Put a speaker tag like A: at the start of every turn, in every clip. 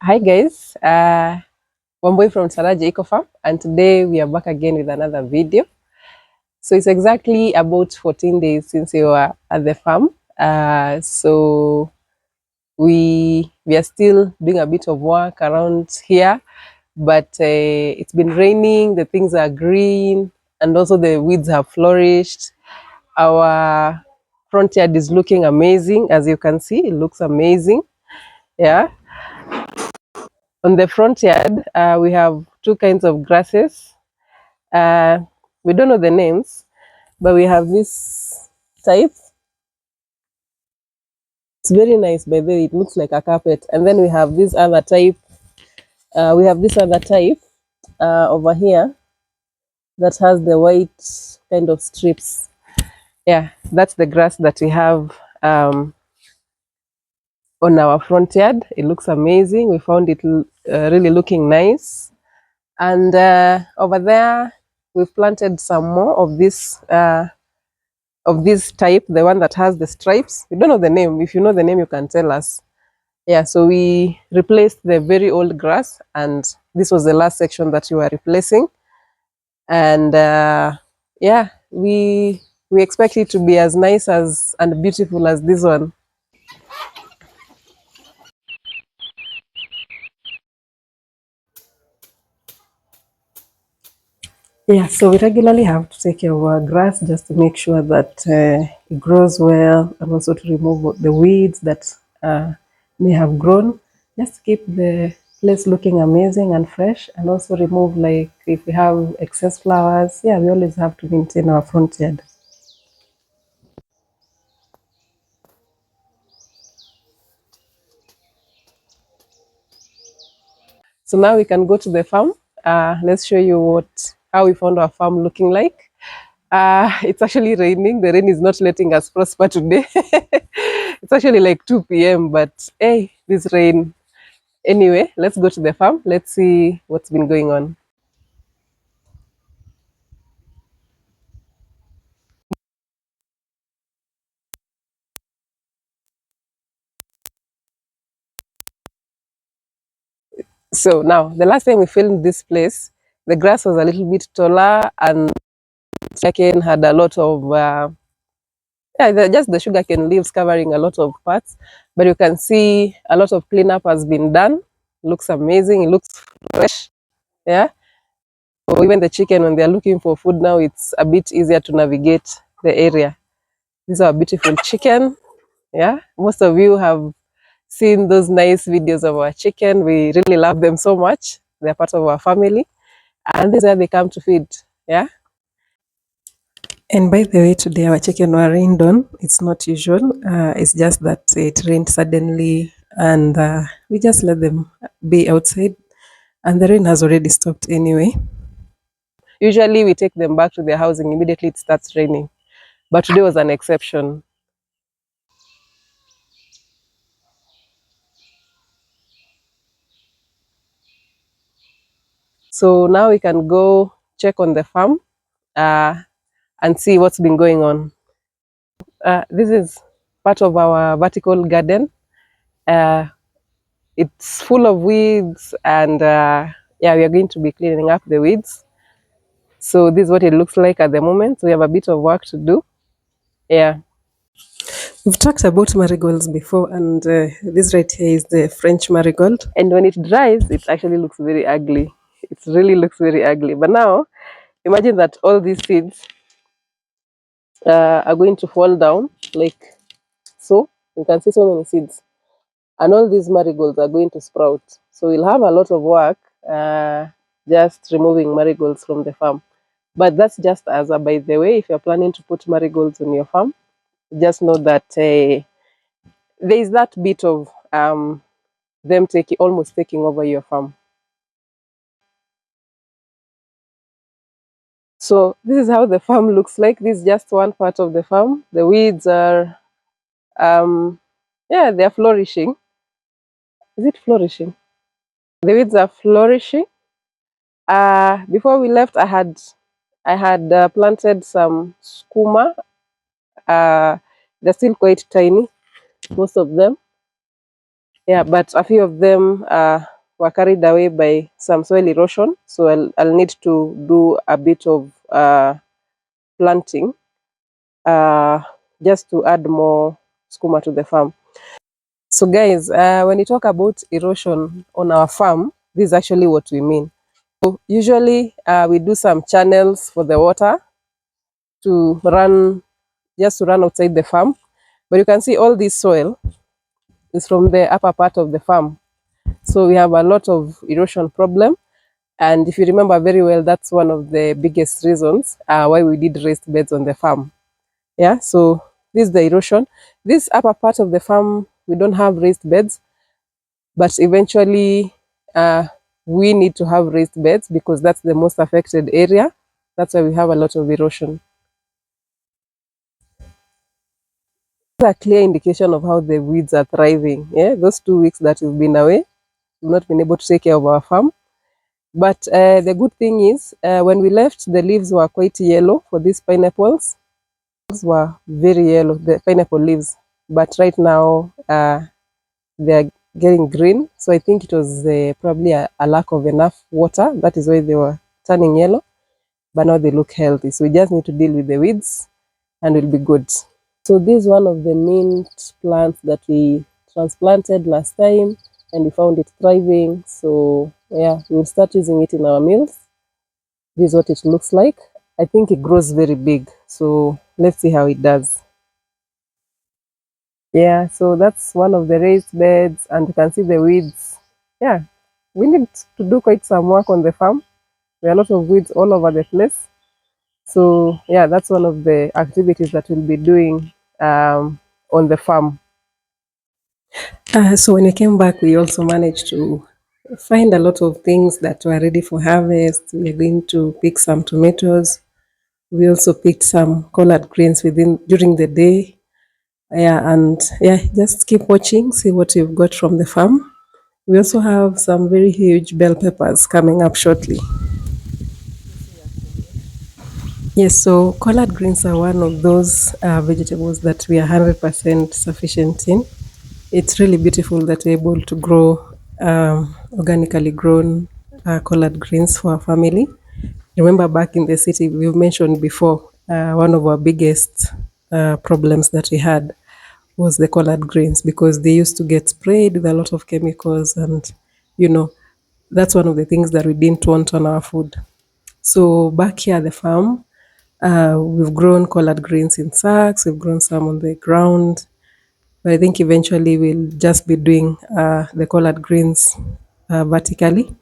A: Hi guys, one boy from Taraji Eco Farm, and today we are back again with another video. So it's exactly about 14 days since we were at the farm. So we are still doing a bit of work around here, but it's been raining, the things are green, and also the weeds have flourished. Our front yard is looking amazing, as you can see, it looks amazing. Yeah. On the front yard, we have two kinds of grasses. Uh, we don't know the names, but we have this type. It's very nice, by the way. It looks like a carpet. And then we have this other type. Over here that has the white kind of strips. Yeah, that's the grass that we have on our front yard. It looks amazing. We found it really looking nice. And over there, we've planted some more of this type, the one that has the stripes. We don't know the name. If you know the name, you can tell us. Yeah, so we replaced the very old grass, and this was the last section that we were replacing. And yeah, we expect it to be as nice as and beautiful as this one. Yeah, so we regularly have to take care of our grass just to make sure that it grows well, and also to remove the weeds that may have grown, just to keep the place looking amazing and fresh, and also remove, like, if we have excess flowers. Yeah, we always have to maintain our front yard. So now we can go to the farm. Let's show you how we found our farm looking like. It's actually raining. The rain is not letting us prosper today. It's actually like 2 p.m., but hey, this rain. Anyway, let's go to the farm. Let's see what's been going on. So now, the last time we filmed this place, the grass was a little bit taller, and sugarcane had a lot of just the sugarcane leaves covering a lot of parts. But you can see a lot of cleanup has been done. Looks amazing. It looks fresh. Yeah. So even the chicken, when they're looking for food now, it's a bit easier to navigate the area. These are beautiful chicken. Yeah. Most of you have seen those nice videos of our chicken. We really love them so much. They're part of our family. And this is where they come to feed. Yeah. And by the way, today our chicken were rained on. It's not usual. It's just that it rained suddenly, and we just let them be outside. And the rain has already stopped anyway. Usually we take them back to their housing immediately it starts raining. But today was an exception. So now we can go check on the farm uh, and see what's been going on. This is part of our vertical garden. Uh, it's full of weeds, and yeah, we are going to be cleaning up the weeds. So this is what it looks like at the moment. We have a bit of work to do. Yeah. We've talked about marigolds before, and this right here is the French marigold. And when it dries, it actually looks very ugly. It really looks very ugly. But now, imagine that all these seeds are going to fall down like so. You can see so many seeds. And all these marigolds are going to sprout. So we'll have a lot of work just removing marigolds from the farm. But that's just as a by the way, if you're planning to put marigolds on your farm, just know that there is that bit of them almost taking over your farm. So this is how the farm looks like. This is just one part of the farm. The weeds are, yeah, they're flourishing. Is it flourishing? The weeds are flourishing. Before we left, I had planted some skuma. They're still quite tiny, most of them. Yeah, but a few of them were carried away by some soil erosion. So I'll need to do a bit of planting uh, just to add more skuma to the farm. So guys, when you talk about erosion on our farm, this is actually what we mean. So usually we do some channels for the water to run, just to run outside the farm. But you can see all this soil is from the upper part of the farm. So we have a lot of erosion problem. And if you remember very well, that's one of the biggest reasons why we did raised beds on the farm. Yeah, so this is the erosion. This upper part of the farm, we don't have raised beds, but eventually we need to have raised beds because that's the most affected area. That's why we have a lot of erosion. It's a clear indication of how the weeds are thriving. Yeah, those 2 weeks that we've been away, we've not been able to take care of our farm. But the good thing is, when we left, the leaves were quite yellow for these pineapples. Those were very yellow, the pineapple leaves. But right now, they are getting green. So I think it was probably a lack of enough water. That is why they were turning yellow. But now they look healthy. So we just need to deal with the weeds and we'll be good. So this is one of the mint plants that we transplanted last time and we found it thriving. So yeah, we'll start using it in our meals. This is what it looks like. I think it grows very big. So let's see how it does. Yeah, so that's one of the raised beds and you can see the weeds. Yeah, we need to do quite some work on the farm. There are a lot of weeds all over the place. So yeah, that's one of the activities that we'll be doing on the farm. So when we came back, we also managed to find a lot of things that were ready for harvest. We are going to pick some tomatoes. We also picked some collard greens within during the day. Yeah, and yeah, just keep watching, see what you've got from the farm. We also have some very huge bell peppers coming up shortly. Yes, so collard greens are one of those vegetables that we are 100% sufficient in. It's really beautiful that we're able to grow organically grown collard greens for our family. Remember back in the city, we've mentioned before, one of our biggest problems that we had was the collard greens because they used to get sprayed with a lot of chemicals and, you know, that's one of the things that we didn't want on our food. So back here at the farm, we've grown collard greens in sacks, we've grown some on the ground, but I think eventually we'll just be doing the collard greens vertically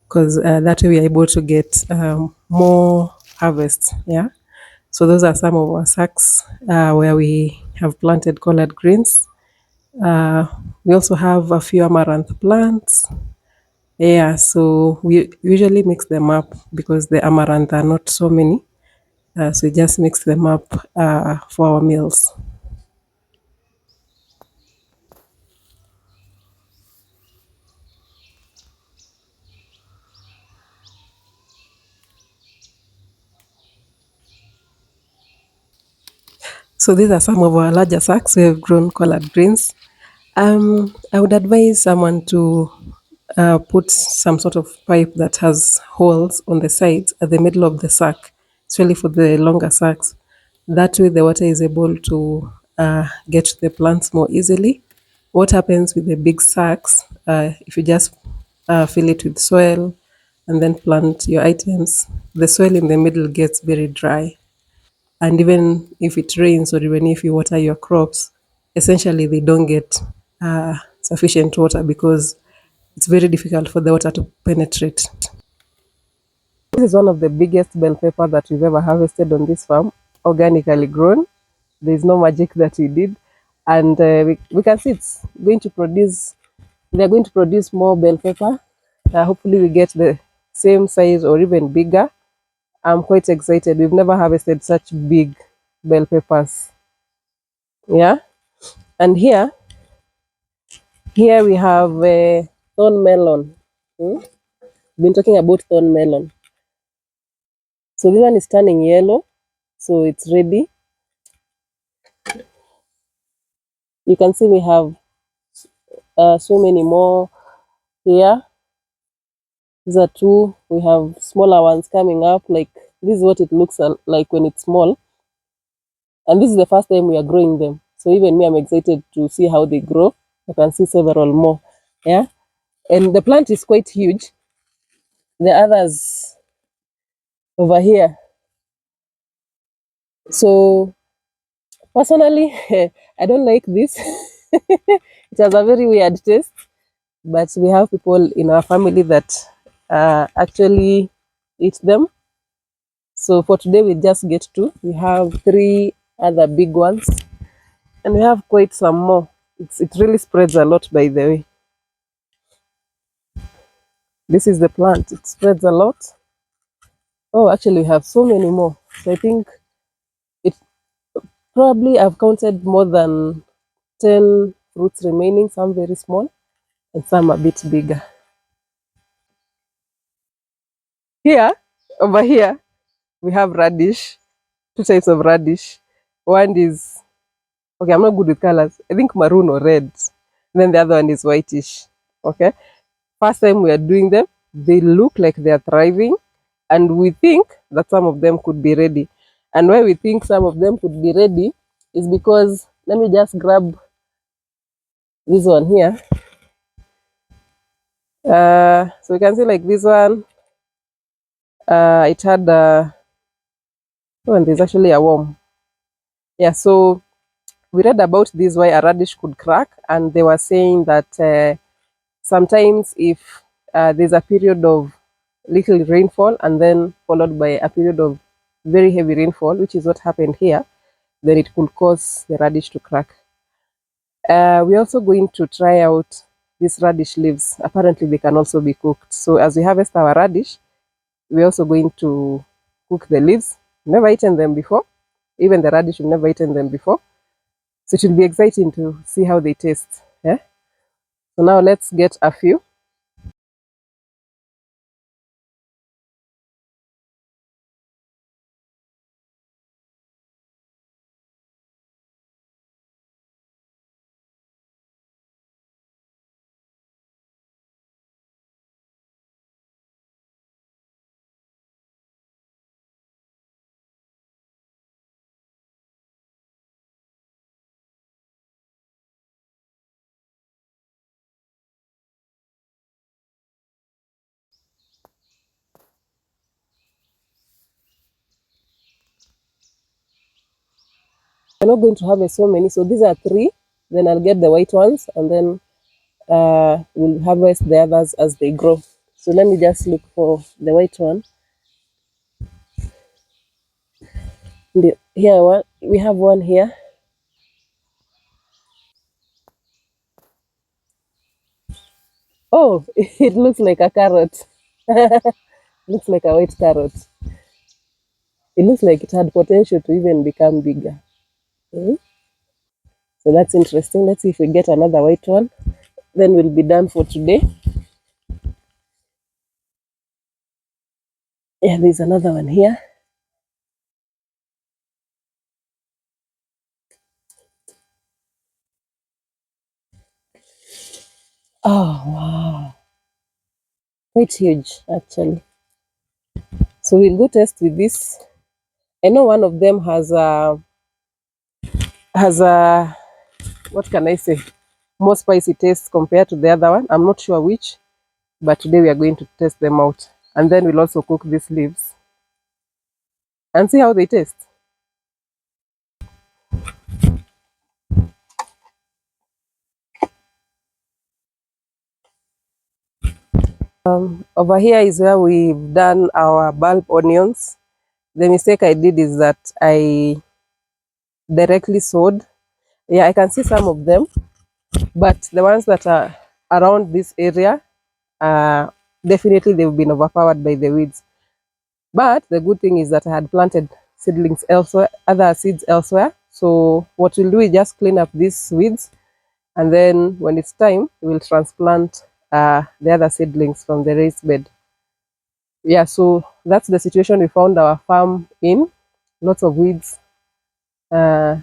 A: because that way we are able to get more harvest. Yeah. So those are some of our sacks where we have planted collard greens. Uh, we also have a few amaranth plants. Yeah, so we usually mix them up because the amaranth are not so many. So we just mix them up for our meals. So these are some of our larger sacks. We have grown collard greens. I would advise someone to put some sort of pipe that has holes on the sides at the middle of the sack, especially for the longer sacks. That way, the water is able to get to the plants more easily. What happens with the big sacks, if you just fill it with soil and then plant your items, the soil in the middle gets very dry. And even if it rains or even if you water your crops, essentially they don't get sufficient water because it's very difficult for the water to penetrate. This is one of the biggest bell pepper that we've ever harvested on this farm, organically grown. There's no magic that we did. And we can see it's going to produce, they're going to produce more bell pepper. Hopefully we get the same size or even bigger. I'm quite excited. We've never harvested such big bell peppers. Yeah. And here we have thorn melon. Hmm? Been talking about thorn melon. So this one is turning yellow, so it's ready. You can see we have so many more here. These are two. We have smaller ones coming up. Like this is what it looks like when it's small. And this is the first time we are growing them. So even me, I'm excited to see how they grow. I can see several more. Yeah. And the plant is quite huge. The others over here. So personally, I don't like this. It has a very weird taste, but we have people in our family that actually eat them. So for today, we just get two. We have three other big ones, and we have quite some more. It really spreads a lot, by the way. This is the plant. It spreads a lot. Oh, actually, we have so many more. So I think it probably I've counted more than 10 fruits remaining. Some very small, and some a bit bigger. Here, over here, we have radish. Two types of radish. One is okay. I'm not good with colors. I think maroon or red. Then the other one is whitish. Okay. First time we are doing them, they look like they are thriving, and we think that some of them could be ready. And why we think some of them could be ready is because let me just grab this one here. So you can see like this one. It had oh, and there's actually a worm. Yeah. So we read about this why a radish could crack, and they were saying that sometimes if there's a period of little rainfall and then followed by a period of very heavy rainfall, which is what happened here, then it could cause the radish to crack. We're also going to try out these radish leaves. Apparently, they can also be cooked. So as we harvest our radish, we're also going to cook the leaves. Never eaten them before. Even the radish, we've never eaten them before. So it will be exciting to see how they taste. Yeah. So now let's get a few. I'm not going to harvest so many. So these are three. Then I'll get the white ones, and then we'll harvest the others as they grow. So let me just look for the white one. Here, one we have one here. Oh, it looks like a carrot. Looks like a white carrot. It looks like it had potential to even become bigger. Mm. So that's interesting. Let's see if we get another white one. Then we'll be done for today. Yeah, there's another one here. Oh, wow. Quite huge, actually. So we'll go test with this. I know one of them has a what can I say? More spicy taste compared to the other one. I'm not sure which, but today we are going to test them out. And then we'll also cook these leaves and see how they taste. Over here is where we've done our bulb onions. The mistake I did is that I directly sowed. Yeah, I can see some of them, but the ones that are around this area, definitely they've been overpowered by the weeds. But the good thing is that I had planted seedlings elsewhere, other seeds elsewhere. So what we'll do is just clean up these weeds, and then when it's time, we'll transplant the other seedlings from the raised bed. Yeah, so that's the situation we found our farm in. Lots of weeds uh,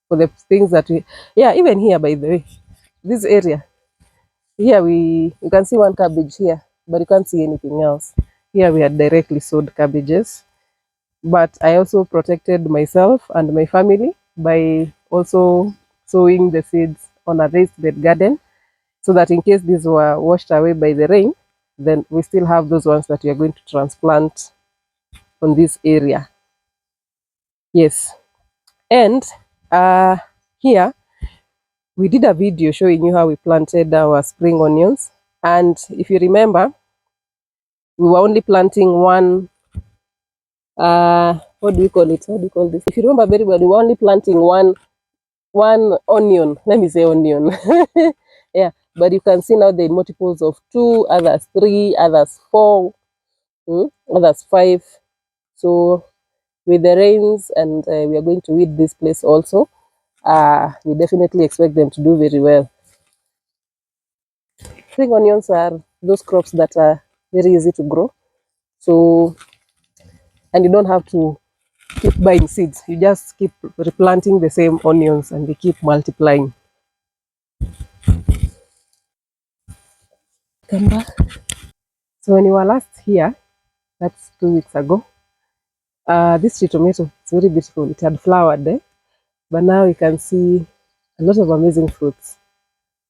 A: for the things that we, yeah, even here, by the way, this area, here you can see one cabbage here. but you can't see anything else. Here we had directly sowed cabbages, but I also protected myself and my family by also sowing the seeds on a raised bed garden, so that in case these were washed away by the rain, then we still have those ones that we are going to transplant on this area. Yes. And here we did a video showing you how we planted our spring onions. And if you remember, we were only planting one, what do you call it? What do you call this? If you remember very well, we were only planting one onion. Let me say onion. Yeah, but you can see now the multiples of 2, others 3, others 4, others 5. So with the rains, and we are going to weed this place also, we definitely expect them to do very well. Spring onions are those crops that are very easy to grow. So, and you don't have to keep buying seeds. You just keep replanting the same onions and they keep multiplying. Come back. So when you were last here, that's 2 weeks ago, this tree tomato is very beautiful. It had flowered there, but now you can see a lot of amazing fruits.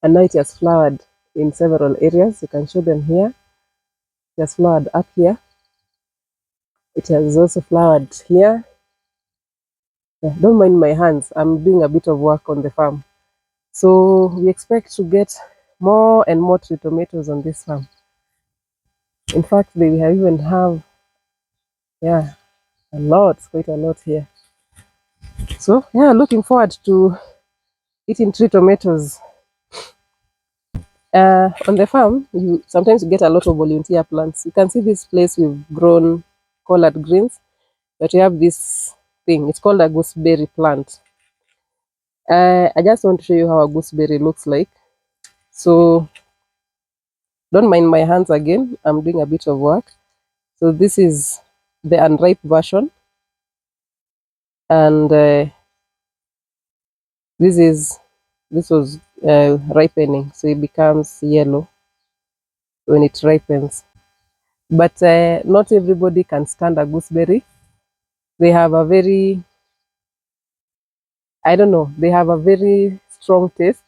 A: And now it has flowered in several areas. You can show them here. It has flowered up here. It has also flowered here. Yeah, don't mind my hands. I'm doing a bit of work on the farm. So we expect to get more and more tree tomatoes on this farm. In fact, they even have, yeah, a lot, quite a lot here. So yeah, looking forward to eating tree tomatoes. On the farm, you sometimes get a lot of volunteer plants. You can see this place we've grown collard greens, but we have this thing. It's called a gooseberry plant. I just want to show you how a gooseberry looks like. So don't mind my hands again. I'm doing a bit of work. So this is the unripe version, and this was ripening, so it becomes yellow when it ripens. But not everybody can stand a gooseberry. They have a very, I don't know, they have a very strong taste.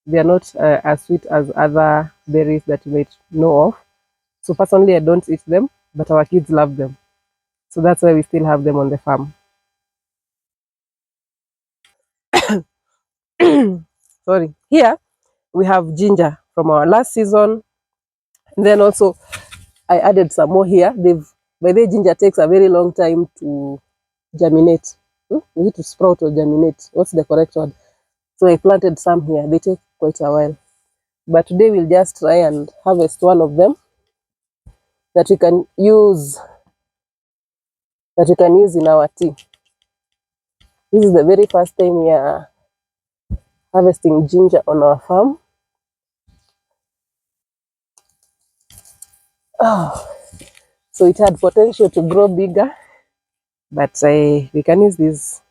A: They are not as sweet as other berries that you might know of. So personally, I don't eat them, but our kids love them. So that's why we still have them on the farm. Sorry. Here we have ginger from our last season. And then also I added some more here. By the way, ginger takes a very long time to germinate. Is it to sprout or germinate? What's the correct word? So I planted some here. They take quite a while. But today we'll just try and harvest one of them that we can use in our tea. This is the very first time we are harvesting ginger on our farm. Oh, so it had potential to grow bigger, but we can use this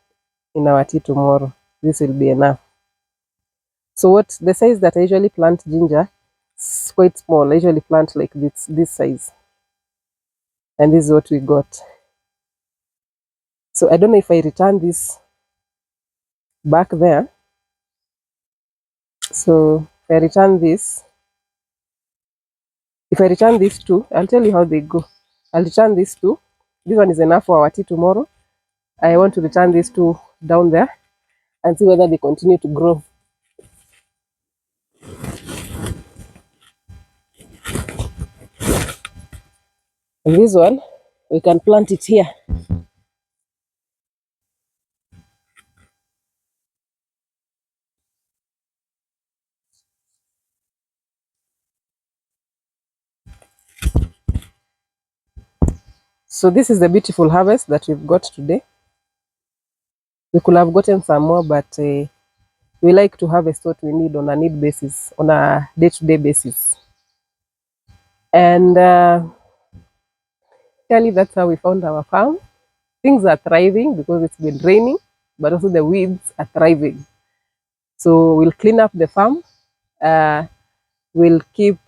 A: in our tea tomorrow. This will be enough. So what the size that I usually plant ginger is quite small. I usually plant like this size, and this is what we got. So I don't know if I return this back there. So if I return this, two, I'll tell you how they go. I'll return these two. This one is enough for our tea tomorrow. I want to return these two down there and see whether they continue to grow. And this one, we can plant it here. So this is the beautiful harvest that we've got today. We could have gotten some more, but we like to harvest what we need on a need basis, on a day-to-day basis. And really, that's how we found our farm. Things are thriving because it's been raining, but also the weeds are thriving. So we'll clean up the farm. We'll keep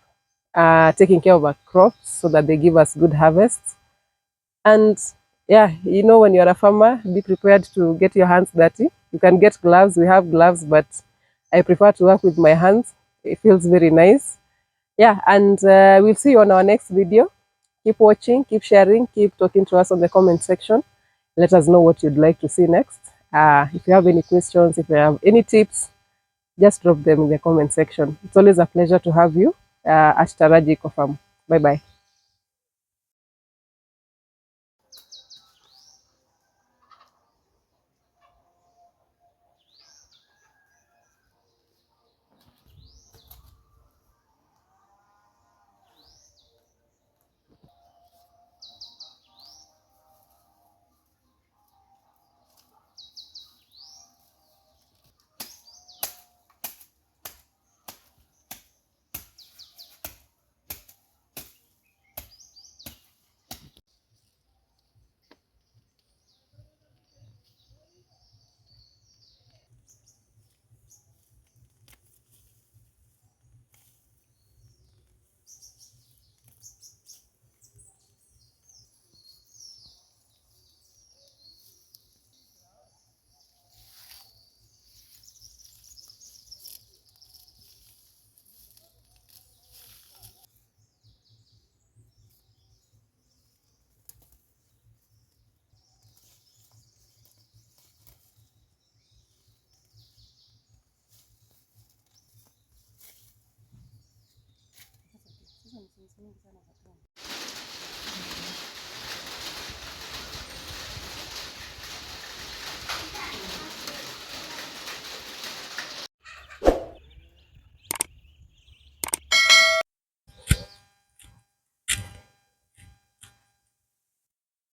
A: taking care of our crops so that they give us good harvests. And yeah, you know, when you're a farmer, be prepared to get your hands dirty. You can get gloves. We have gloves, but I prefer to work with my hands. It feels very nice. Yeah, and we'll see you on our next video. Keep watching, keep sharing, keep talking to us on the comment section. Let us know what you'd like to see next. If you have any questions, if you have any tips, just drop them in the comment section. It's always a pleasure to have you at Taraji Eco Farm. Bye bye.